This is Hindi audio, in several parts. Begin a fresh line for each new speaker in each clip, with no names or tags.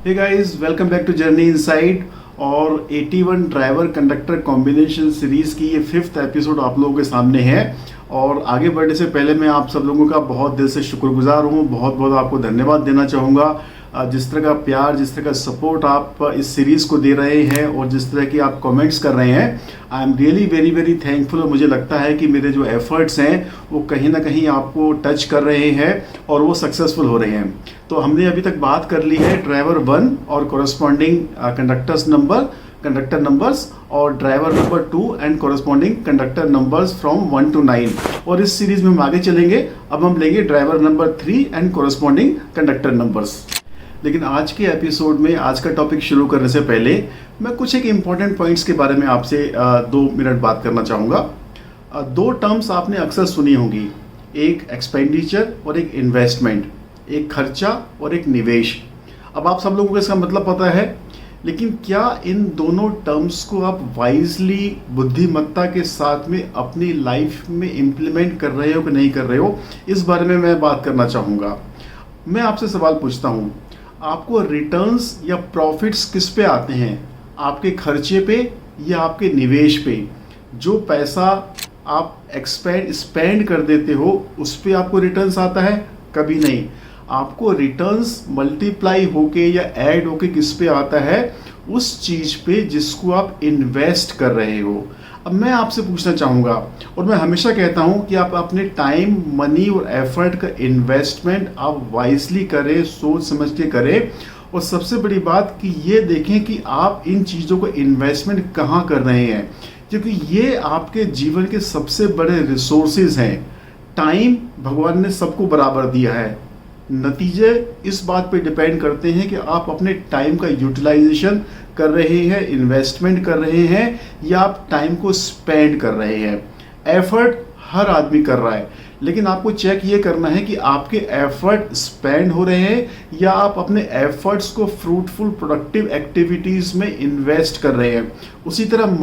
Hey guys, welcome back to journey inside. और 81 ड्राइवर कंडक्टर कॉम्बिनेशन सीरीज़ की ये 5th एपिसोड आप लोगों के सामने है। और आगे बढ़ने से पहले मैं आप सब लोगों का बहुत दिल से शुक्रगुजार हूँ, बहुत बहुत आपको धन्यवाद देना चाहूँगा। जिस तरह का प्यार, जिस तरह का सपोर्ट आप इस सीरीज़ को दे रहे हैं और जिस तरह की आप कमेंट्स कर रहे हैं, I am really very very thankful. और मुझे लगता है कि मेरे जो एफर्ट्स हैं वो कहीं ना कहीं आपको टच कर रहे हैं और वो सक्सेसफुल हो रहे हैं। तो हमने अभी तक बात कर ली है ड्राइवर 1 और कॉरस्पॉन्डिंग कंडक्टर नंबर्स और driver number 2 and corresponding conductor numbers from 1 to 9। और इस सीरीज में हम आगे चलेंगे। अब हम लेंगे driver number 3 and corresponding conductor numbers. लेकिन आज के एपिसोड में, आज का टॉपिक शुरू करने से पहले मैं कुछ एक इम्पॉर्टेंट पॉइंट्स के बारे में आपसे 2 मिनट बात करना चाहूँगा। 2 टर्म्स आपने अक्सर सुनी होंगी, एक एक्सपेंडिचर और एक इन्वेस्टमेंट, एक खर्चा और एक निवेश। अब आप सब लोगों को इसका मतलब पता है, लेकिन क्या इन दोनों टर्म्स को आप वाइजली, बुद्धिमत्ता के साथ में अपनी लाइफ में इम्प्लीमेंट कर रहे हो कि नहीं कर रहे हो, इस बारे में मैं बात करना चाहूँगा। मैं आपसे सवाल पूछता हूँ, आपको रिटर्न्स या प्रॉफिट्स किस पे आते हैं? आपके खर्चे पे या आपके निवेश पे? जो पैसा आप स्पेंड कर देते हो उस पे आपको रिटर्न्स आता है? कभी नहीं। आपको रिटर्न्स मल्टीप्लाई होके या ऐड होके किस पे आता है? उस चीज़ पे जिसको आप इन्वेस्ट कर रहे हो। अब मैं आपसे पूछना चाहूँगा, और मैं हमेशा कहता हूँ कि आप अपने टाइम, मनी और एफर्ट का इन्वेस्टमेंट आप वाइजली करें, सोच समझ के करें। और सबसे बड़ी बात कि ये देखें कि आप इन चीज़ों को इन्वेस्टमेंट कहाँ कर रहे हैं, क्योंकि ये आपके जीवन के सबसे बड़े रिसोर्सेज हैं। टाइम भगवान ने सबको बराबर दिया है, नतीजे इस बात पे डिपेंड करते हैं कि आप अपने टाइम का यूटिलाइजेशन कर रहे हैं, इन्वेस्टमेंट कर रहे हैं, या आप टाइम को स्पेंड कर रहे हैं। एफर्ट हर आदमी कर रहा है, लेकिन आपको चेक ये करना है कि आपके एफर्ट स्पेंड हो रहे हैं या आप अपने एफर्ट्स को फ्रूटफुल प्रोडक्टिव एक्टिविटीज़ में इन्वेस्ट कर रहे हैं। उसी तरह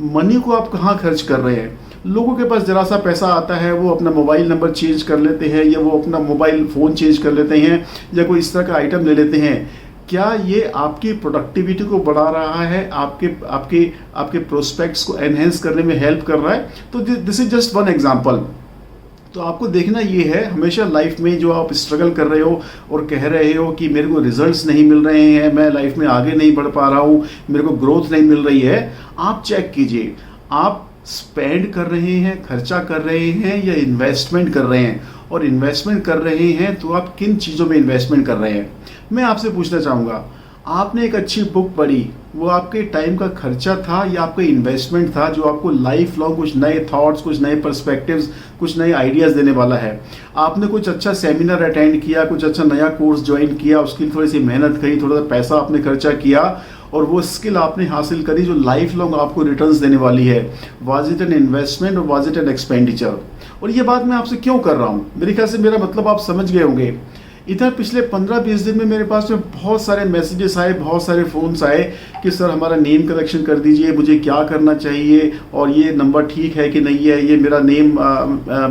मनी को आप कहाँ खर्च कर रहे हैं? लोगों के पास जरा सा पैसा आता है, वो अपना मोबाइल नंबर चेंज कर लेते हैं, या वो अपना मोबाइल फ़ोन चेंज कर लेते हैं, या कोई इस तरह का आइटम ले लेते हैं। क्या ये आपकी प्रोडक्टिविटी को बढ़ा रहा है? आपके प्रोस्पेक्ट्स को एनहेंस करने में हेल्प कर रहा है? तो this is just one example. तो आपको देखना ये है, हमेशा लाइफ में जो आप स्ट्रगल कर रहे हो और कह रहे हो कि मेरे को रिजल्ट्स नहीं मिल रहे हैं, मैं लाइफ में आगे नहीं बढ़ पा रहा हूँ, मेरे को ग्रोथ नहीं मिल रही है, आप चेक कीजिए, आप स्पेंड कर रहे हैं, खर्चा कर रहे हैं, या इन्वेस्टमेंट कर रहे हैं? और इन्वेस्टमेंट कर रहे हैं तो आप किन चीज़ों में इन्वेस्टमेंट कर रहे हैं? मैं आपसे पूछना चाहूँगा, आपने एक अच्छी बुक पढ़ी, वो आपके टाइम का खर्चा था या आपका इन्वेस्टमेंट था, जो आपको लाइफ लॉन्ग कुछ नए थॉट्स, कुछ नए पर्सपेक्टिव्स, कुछ नए आइडियाज़ देने वाला है? आपने कुछ अच्छा सेमिनार अटेंड किया, कुछ अच्छा नया कोर्स ज्वाइन किया, उसके लिए थोड़ी सी मेहनत करी, थोड़ा सा पैसा आपने खर्चा किया और वो स्किल आपने हासिल करी जो लाइफ लॉन्ग आपको रिटर्न्स देने वाली है। वाज इट एन इन्वेस्टमेंट और वाज इट एन एक्सपेंडिचर? और ये बात मैं आपसे क्यों कर रहा हूँ, मेरे ख्याल से मेरा मतलब आप समझ गए होंगे। इधर पिछले 15-20 दिन में मेरे पास में बहुत सारे मैसेजेस आए, बहुत सारे फ़ोन्स आए कि सर हमारा नेम करेक्शन कर दीजिए, मुझे क्या करना चाहिए, और ये नंबर ठीक है कि नहीं है, ये मेरा नेम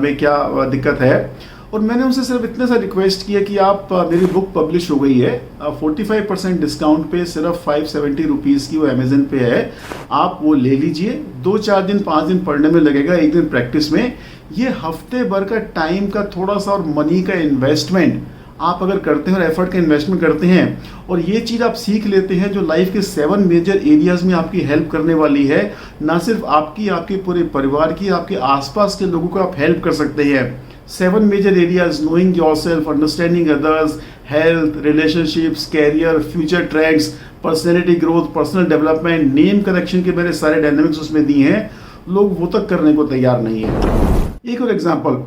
में क्या दिक्कत है। और मैंने उनसे सिर्फ इतने सा रिक्वेस्ट किया कि आप, मेरी बुक पब्लिश हो गई है 45% डिस्काउंट पे, सिर्फ 570 रुपीज़ की वो अमेजन पे है, आप वो ले लीजिए। 2-4 दिन 5 दिन पढ़ने में लगेगा, 1 दिन प्रैक्टिस में। ये हफ्ते भर का टाइम का थोड़ा सा और मनी का इन्वेस्टमेंट आप अगर करते हैं और एफर्ट का इन्वेस्टमेंट करते हैं और ये चीज़ आप सीख लेते हैं जो लाइफ के 7 मेजर एरियाज में आपकी हेल्प करने वाली है, ना सिर्फ आपकी, आपके पूरे परिवार की, आपके आसपास के लोगों को आप हेल्प कर सकते हैं। 7 major areas: knowing yourself, understanding others, health, relationships, career, future trends, personality growth, personal development, name correction के मेरे सारे डायनामिक्स उसमें दिए हैं। लोग वो तक करने को तैयार नहीं है। एक और एग्जाम्पल,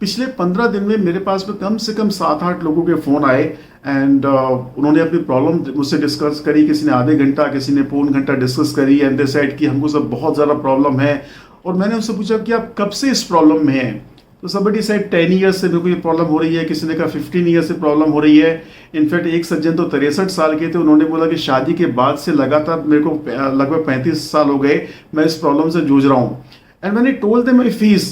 पिछले 15 दिन में मेरे पास में कम से कम 7-8 लोगों के फ़ोन आए एंड उन्होंने अपनी प्रॉब्लम मुझसे डिस्कस करी। किसी ने आधे घंटा, किसी ने पौन घंटा डिस्कस करी एंड दे सेड कि हमको सब बहुत ज़्यादा प्रॉब्लम है। और मैंने उनसे पूछा कि आप कब से इस प्रॉब्लम में हैं? तो somebody said 10 ईयर्स से मेरे को ये प्रॉब्लम हो रही है, किसी ने कहा 15 ईयर्स से प्रॉब्लम हो रही है। इनफैक्ट एक सज्जन तो 63 साल के थे, उन्होंने बोला कि शादी के बाद से लगातार मेरे को लगभग 35 साल हो गए मैं इस प्रॉब्लम से जूझ रहा हूँ। एंड मैंने told them my fees,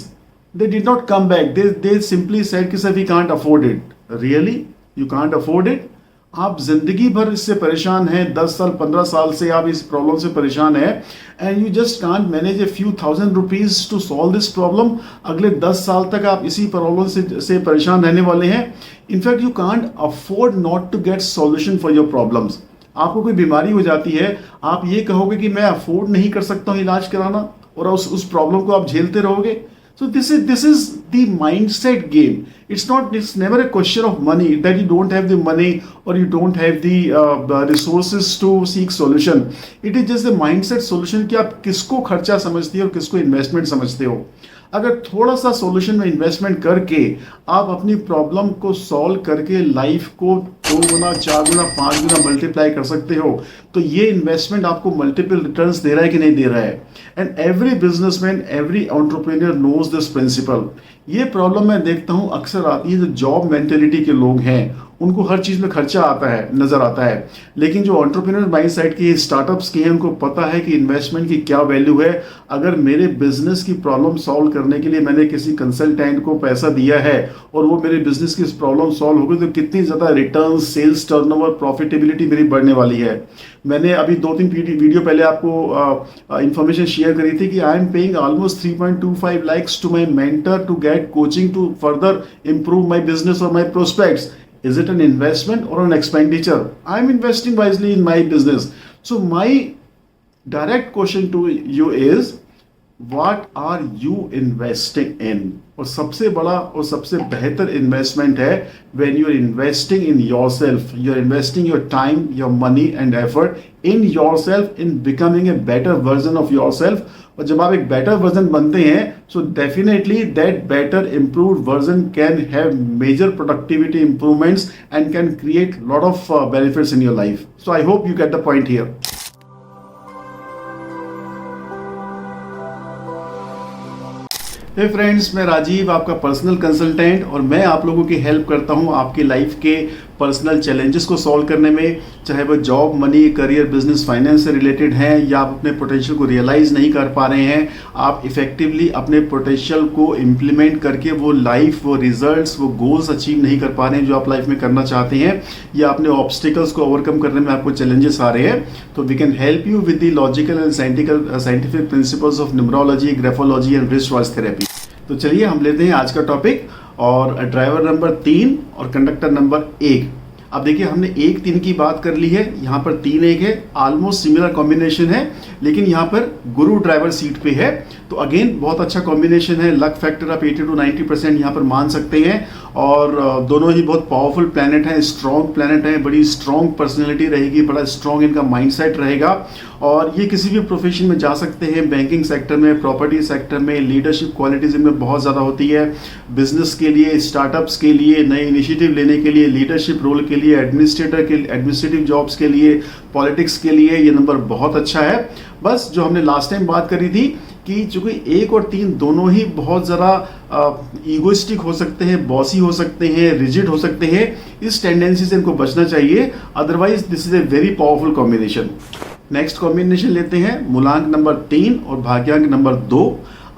they did not come back, they simply said कि sir we can't afford it। really? You can't afford it? आप जिंदगी भर इससे परेशान हैं, 10 साल 15 साल से आप इस प्रॉब्लम से परेशान हैं, and you just can't manage a few thousand rupees to solve this problem. अगले 10 साल तक आप इसी प्रॉब्लम से परेशान रहने वाले हैं। In fact you can't afford not to get solution for your problems. आपको कोई बीमारी हो जाती है, आप ये कहोगे कि मैं अफोर्ड नहीं कर सकता हूँ इलाज कराना, और उस प्रॉब्लम को आप झेलते रहोगे। So this is the mindset game. It's never a question of money, that you don't have the money or you don't have the resources to seek solution. It is just the mindset solution कि आप किसको खर्चा समझते हो और किसको इन्वेस्टमेंट समझते हो। अगर थोड़ा सा सॉल्यूशन में इन्वेस्टमेंट करके आप अपनी प्रॉब्लम को सॉल्व करके लाइफ को 2 गुना 4 गुना 5 गुना मल्टीप्लाई कर सकते हो, तो ये इन्वेस्टमेंट आपको मल्टीपल रिटर्न्स दे रहा है कि नहीं दे रहा है। And every businessman, every entrepreneur knows this principle. ये प्रॉब्लम मैं देखता हूँ अक्सर आती है जो जॉब मेंटेलिटी के लोग हैं, उनको हर चीज में खर्चा आता है, नजर आता है, लेकिन जो एंटरप्रेन्योर माइंड सेट के स्टार्टअप्स के हैं, उनको पता है कि इन्वेस्टमेंट की क्या वैल्यू है। अगर मेरे बिजनेस की प्रॉब्लम सॉल्व करने के लिए मैंने किसी कंसल्टेंट को पैसा दिया है और वो मेरे बिजनेस की प्रॉब्लम सॉल्व हो गई, तो कितनी ज्यादा रिटर्न, सेल्स, टर्नओवर, प्रॉफिटेबिलिटी मेरी बढ़ने वाली है। मैंने अभी 2-3 वीडियो पहले आपको इंफॉर्मेशन शेयर करी थी कि I am paying almost 3.25 lakhs to my mentor to get coaching to further improve my business or my prospects. Is it an investment or an expenditure? I'm investing wisely in my business. So my direct question to you is, what are you investing in? और सबसे बड़ा और सबसे बेहतर इन्वेस्टमेंट है when you are investing in yourself. You are investing your time, your money and effort in yourself, in becoming a better version of yourself. और जब आप एक बेटर वर्जन बनते हैं, so definitely that better improved version can have major productivity improvements and can create lot of benefits in your life. So I hope you get the point here. Hey friends, मैं राजीव, आपका पर्सनल कंसल्टेंट, और मैं आप लोगों की हेल्प करता हूं आपकी लाइफ के पर्सनल चैलेंजेस को सॉल्व करने में, चाहे वो job, money, career, business, finance से रिलेटेड हैं, या आप अपने पोटेंशियल को रियलाइज नहीं कर पा रहे हैं, आप इफेक्टिवली अपने पोटेंशियल को इम्प्लीमेंट करके वो लाइफ, वो रिजल्ट्स, वो गोल्स अचीव नहीं कर पा रहे हैं जो आप लाइफ में करना चाहते हैं, या अपने ऑब्स्टिकल्स को ओवरकम करने में आपको चैलेंजेस आ रहे हैं, तो we can help you with the logical and scientific principles of numerology, graphology and wrist voice therapy. तो चलिए हम लेते हैं आज का टॉपिक, और ड्राइवर नंबर 3 और कंडक्टर नंबर 1। अब देखिए, हमने 1-3 की बात कर ली है, यहाँ पर 3-1 है, ऑलमोस्ट सिमिलर कॉम्बिनेशन है, लेकिन यहाँ पर गुरु ड्राइवर सीट पे है, तो अगेन बहुत अच्छा कॉम्बिनेशन है। लक फैक्टर आप 80 to 90% यहाँ पर मान सकते हैं, और दोनों ही बहुत पावरफुल प्लैनेट हैं, स्ट्रॉन्ग प्लैनेट हैं, बड़ी स्ट्रॉन्ग पर्सनैलिटी रहेगी, बड़ा स्ट्रॉन्ग इनका माइंडसेट रहेगा, और ये किसी भी प्रोफेशन में जा सकते हैं, बैंकिंग सेक्टर में, प्रॉपर्टी सेक्टर में, लीडरशिप क्वालिटीज इनमें बहुत ज़्यादा होती है, बिजनेस के लिए, स्टार्टअप्स के लिए, नए इनिशिएटिव लेने के लिए, लीडरशिप रोल के लिए, एडमिनिस्ट्रेटिव जॉब्स के लिए, पॉलिटिक्स के लिए ये नंबर बहुत अच्छा है। बस जो हमने लास्ट टाइम बात करी थी कि चूंकि 1 और 3 दोनों ही बहुत ज़रा ईगोइस्टिक हो सकते हैं, बॉसी हो सकते हैं, रिजिड हो सकते हैं, इस टेंडेंसी से इनको बचना चाहिए, otherwise this is a very powerful combination. Next combination लेते हैं, मूलांक नंबर 3 और भाग्यांक नंबर 2।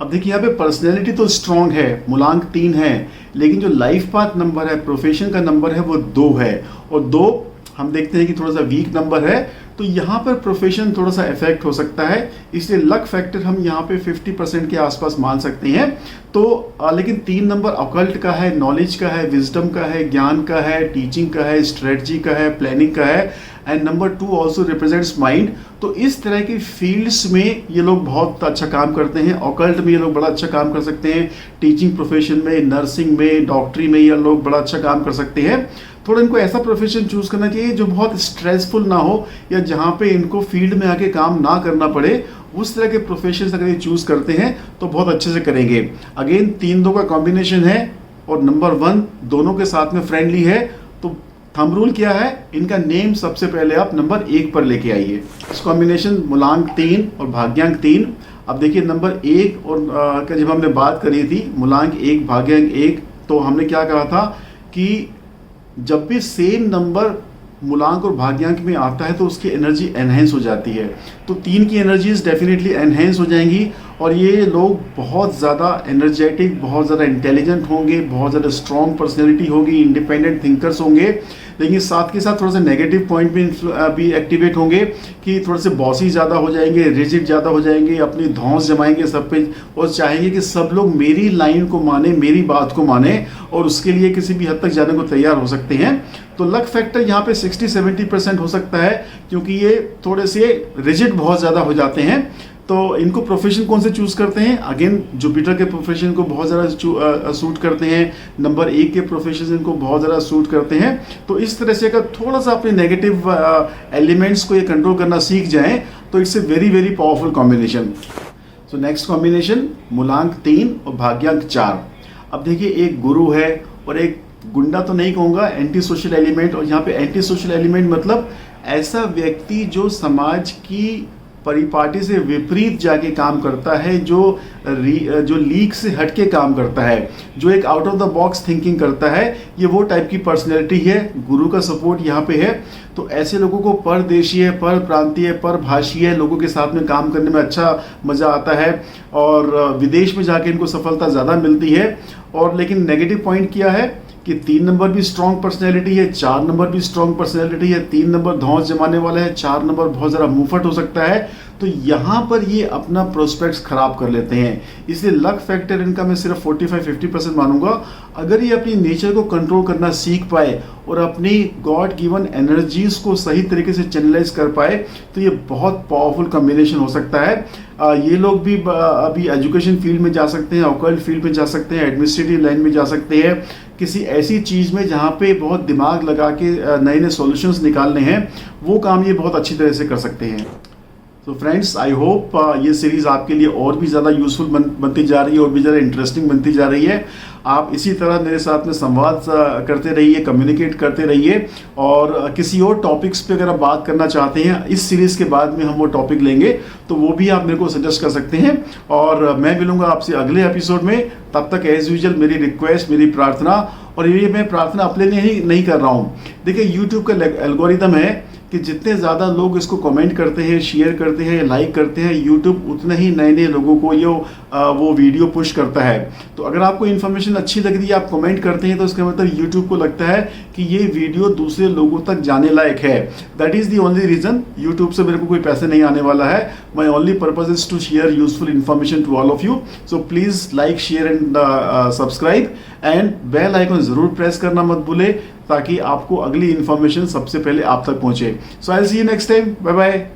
अब देखिए, यहाँ पे पर्सनैलिटी तो स्ट्रॉन्ग है, मूलांक 3 है, लेकिन जो लाइफ पाथ नंबर है, प्रोफेशन का नंबर है, वो 2 है, और 2 हम देखते हैं कि थोड़ा सा वीक नंबर है, तो यहाँ पर प्रोफेशन थोड़ा सा इफेक्ट हो सकता है, इसलिए लक फैक्टर हम यहाँ पे 50% के आसपास मान सकते हैं। तो लेकिन 3 नंबर ऑकल्ट का है, नॉलेज का है, विजडम का है, ज्ञान का है, टीचिंग का है, स्ट्रेटजी का है, प्लानिंग का है, and number 2 also represents mind. तो इस तरह की फील्ड्स में ये लोग बहुत अच्छा काम करते हैं, ऑकल्ट में ये लोग बड़ा अच्छा काम कर सकते हैं, टीचिंग प्रोफेशन में, नर्सिंग में, डॉक्टरी में ये लोग बड़ा अच्छा काम कर सकते हैं। थोड़ा इनको ऐसा प्रोफेशन चूज करना चाहिए जो बहुत स्ट्रेसफुल ना हो, या जहाँ पे इनको फील्ड में आके काम ना करना पड़े, उस तरह के प्रोफेशन अगर ये चूज करते हैं तो बहुत अच्छे से करेंगे। अगेन 3-2 का कॉम्बिनेशन है, और नंबर 1 दोनों के साथ में फ्रेंडली है, तो थंब रूल क्या है, इनका नेम सबसे पहले आप नंबर 1 पर लेके आइए। इस कॉम्बिनेशन मूलांक 3 और भाग्यांक 3। अब देखिए, नंबर 1 और का जब हमने बात करी थी, मूलांक 1 भाग्यांक 1, तो हमने क्या कहा था कि जब भी सेम नंबर मूलांक और भाग्यांक में आता है तो उसकी एनर्जी एनहेंस हो जाती है, तो 3 की एनर्जीज डेफिनेटली एनहेंस हो जाएंगी, और ये लोग बहुत ज़्यादा एनर्जेटिक, बहुत ज़्यादा इंटेलिजेंट होंगे, बहुत ज़्यादा स्ट्रॉन्ग पर्सनैलिटी होगी, इंडिपेंडेंट थिंकर्स होंगे। लेकिन साथ के साथ थोड़ा सा नेगेटिव पॉइंट भी एक्टिवेट होंगे कि थोड़े से बॉसी ज़्यादा हो जाएंगे, रिजिड ज़्यादा हो जाएंगे, अपनी धौंस जमाएंगे सब पे और चाहेंगे कि सब लोग मेरी लाइन को माने, मेरी बात को माने और उसके लिए किसी भी हद तक जाने को तैयार हो सकते हैं। तो लक फैक्टर यहाँ पे 60-70% हो सकता है क्योंकि ये थोड़े से रिजिड बहुत ज़्यादा हो जाते हैं। तो इनको प्रोफेशन कौन से चूज करते हैं? अगेन जुपिटर के प्रोफेशन को बहुत ज़्यादा सूट करते हैं, नंबर 1 के प्रोफेशन इनको बहुत ज़्यादा सूट करते हैं। तो इस तरह से अगर थोड़ा सा अपने नेगेटिव एलिमेंट्स को ये कंट्रोल करना सीख जाएं तो it's a very very powerful combination. So next combination मूलांक 3 और भाग्यांक 4। अब देखिए एक गुरु है और एक गुंडा तो नहीं कहूँगा, एंटी सोशल एलिमेंट। और यहाँ पे एंटी सोशल एलिमेंट मतलब ऐसा व्यक्ति जो समाज की परिपाटी से विपरीत जाके काम करता है, जो लीक से हटके काम करता है, जो एक out of the box thinking करता है, ये वो टाइप की पर्सनैलिटी है। गुरु का सपोर्ट यहाँ पे है। तो ऐसे लोगों को परदेशीय, पर प्रांतीय, पर भाषीय लोगों के साथ में काम करने में अच्छा मज़ा आता है और विदेश में जाके इनको सफलता ज़्यादा मिलती है। और लेकिन नेगेटिव पॉइंट क्या है कि 3 नंबर भी स्ट्रॉन्ग पर्सनैलिटी है, 4 नंबर भी स्ट्रॉन्ग पर्सनैलिटी है। 3 नंबर धौंस जमाने वाला है, 4 नंबर बहुत ज़रा मुंहफट हो सकता है। तो यहाँ पर ये अपना प्रोस्पेक्ट्स खराब कर लेते हैं। इसलिए लक फैक्टर इनका मैं सिर्फ 45-50% मानूंगा। अगर ये अपनी नेचर को कंट्रोल करना सीख पाए और अपनी गॉड गिवन एनर्जीज को सही तरीके से चैनलाइज कर पाए तो ये बहुत पावरफुल कॉम्बिनेशन हो सकता है। ये लोग भी अभी एजुकेशन फील्ड में जा सकते हैं, ऑकल्ट फील्ड में जा सकते हैं, एडमिनिस्ट्रेटिव लाइन में जा सकते हैं। किसी ऐसी चीज़ में जहाँ पे बहुत दिमाग लगा के नए नए सॉल्यूशंस निकालने हैं, वो काम ये बहुत अच्छी तरह से कर सकते हैं। तो फ्रेंड्स, आई होप ये सीरीज़ आपके लिए और भी ज़्यादा यूजफुल बनती जा रही है और भी ज़्यादा इंटरेस्टिंग बनती जा रही है। आप इसी तरह मेरे साथ में संवाद करते रहिए, कम्युनिकेट करते रहिए और किसी और टॉपिक्स पे अगर आप बात करना चाहते हैं, इस सीरीज़ के बाद में हम वो टॉपिक लेंगे तो वो भी आप मेरे को सजेस्ट कर सकते हैं और मैं मिलूंगा आपसे अगले एपिसोड में। तब तक एज यूजुअल मेरी रिक्वेस्ट, मेरी प्रार्थना, और ये मैं प्रार्थना अपने लिए नहीं कर रहा हूँ। देखिए यूट्यूब का एल्गोरिदम है कि जितने ज़्यादा लोग इसको कमेंट करते हैं, शेयर करते हैं, लाइक करते हैं, यूट्यूब उतने ही नए नए लोगों को ये वो वीडियो पुश करता है। तो अगर आपको इन्फॉर्मेशन अच्छी लग रही है, आप कमेंट करते हैं, तो इसका मतलब यूट्यूब को लगता है कि ये वीडियो दूसरे लोगों तक जाने लायक है। That is the only reason. YouTube से मेरे को कोई पैसे नहीं आने वाला है। My only purpose is to share useful information to all of you. So please like, share and subscribe and bell icon ज़रूर प्रेस करना मत भूले ताकि आपको अगली इन्फॉर्मेशन सबसे पहले आप तक पहुंचे। So I will see you next time. Bye bye.